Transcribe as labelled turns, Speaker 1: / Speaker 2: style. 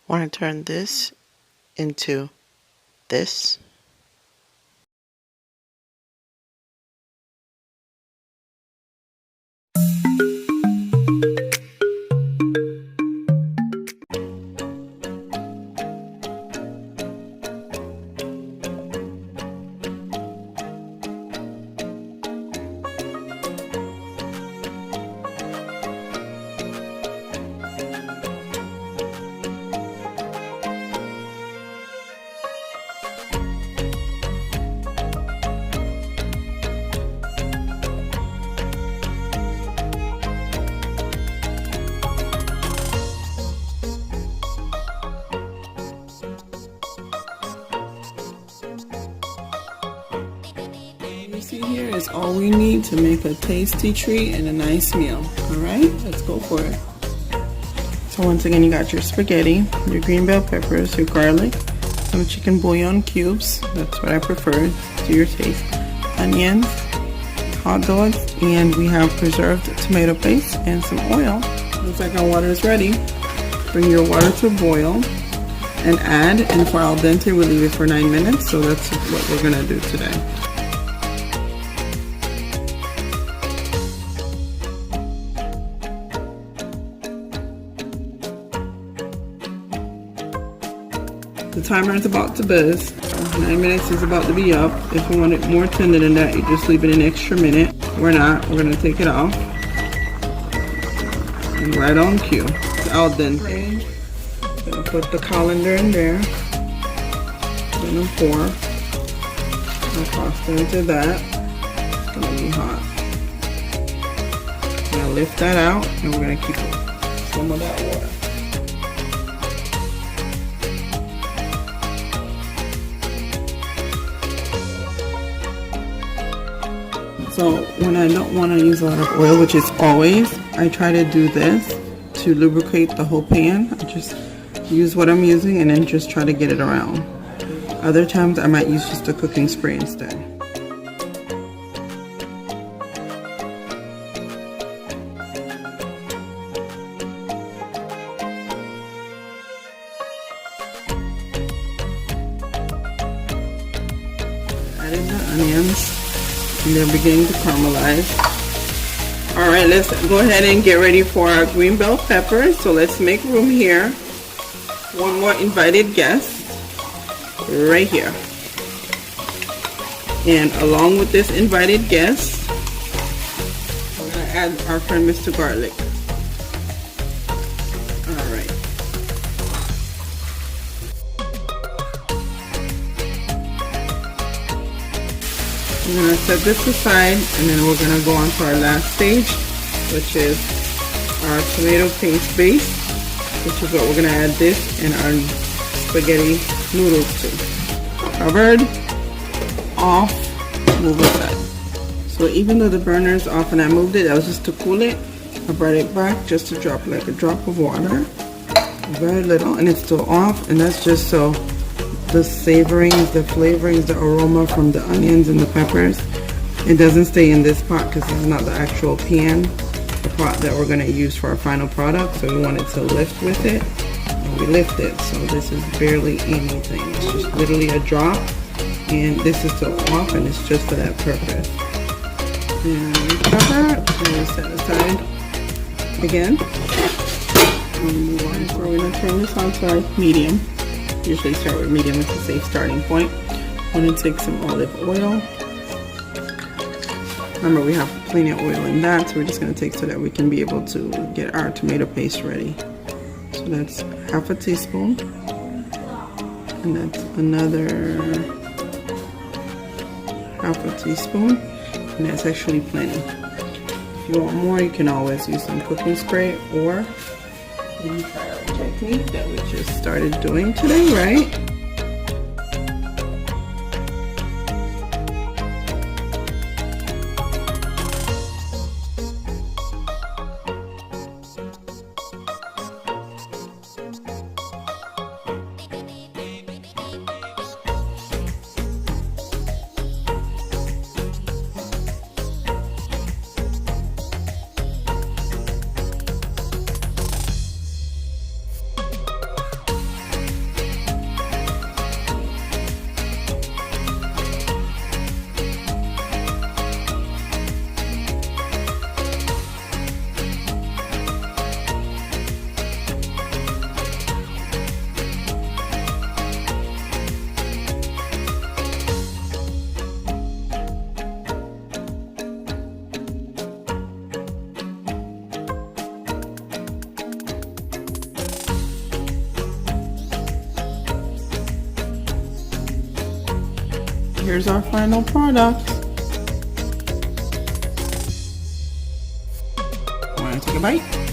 Speaker 1: Want to turn this into this.
Speaker 2: You see here is all we need to make a tasty treat and a nice meal. Alright, let's go for it.
Speaker 1: So once again, you got your spaghetti, your green bell peppers, your garlic, some chicken bouillon cubes, that's what I prefer to your taste, onions, hot dogs, and we have preserved tomato paste and some oil.
Speaker 2: Looks like our water is ready.
Speaker 1: Bring your water to a boil and add, and for al dente we'll leave it for 9 minutes, so that's what we're gonna do today. The timer is about to buzz. 9 minutes is about to be up. If you want it more tender than that, you just leave it an extra minute. We're not. We're gonna take it off. And right on cue. It's al dente. Gonna put the colander in there. Gonna pour our pasta into that. It's gonna be hot. Gonna lift that out, and we're gonna keep some of that water. So when I don't want to use a lot of oil, which is always, I try to do this to lubricate the whole pan. I just use what I'm using and then just try to get it around. Other times I might use just a cooking spray instead. Added the onions. And they're beginning to caramelize. Alright, let's go ahead and get ready for our green bell peppers. So let's make room here. One more invited guest right here. And along with this invited guest, we're going to add our friend Mr. Garlic. Alright. We're going to set this aside, and then we're going to go on to our last stage, which is our tomato paste base, which is what we're going to add this and our spaghetti noodles to. Covered, off, move aside. So even though the burner is off and I moved it, that was just to cool it, I brought it back just to drop like a drop of water, very little, and it's still off, and that's just so the savorings, the flavorings, the aroma from the onions and the peppers, it doesn't stay in this pot because this is not the actual pan, the pot that we're going to use for our final product. So we want it to lift with it, and we lift it. So this is barely anything. It's just literally a drop, and this is still off, and it's just for that purpose. And we cover, and we set aside again. And move on. So we're going to turn this on to our medium. Usually start with medium, it's a safe starting point. I'm going to take some olive oil. Remember, we have plenty of oil in that, so we're just going to take so that we can be able to get our tomato paste ready. So that's half a teaspoon, and that's another half a teaspoon, and that's actually plenty. If you want more, you can always use some cooking spray, or you can try our technique that we just started doing today, right? here's our final product. Want to take a bite?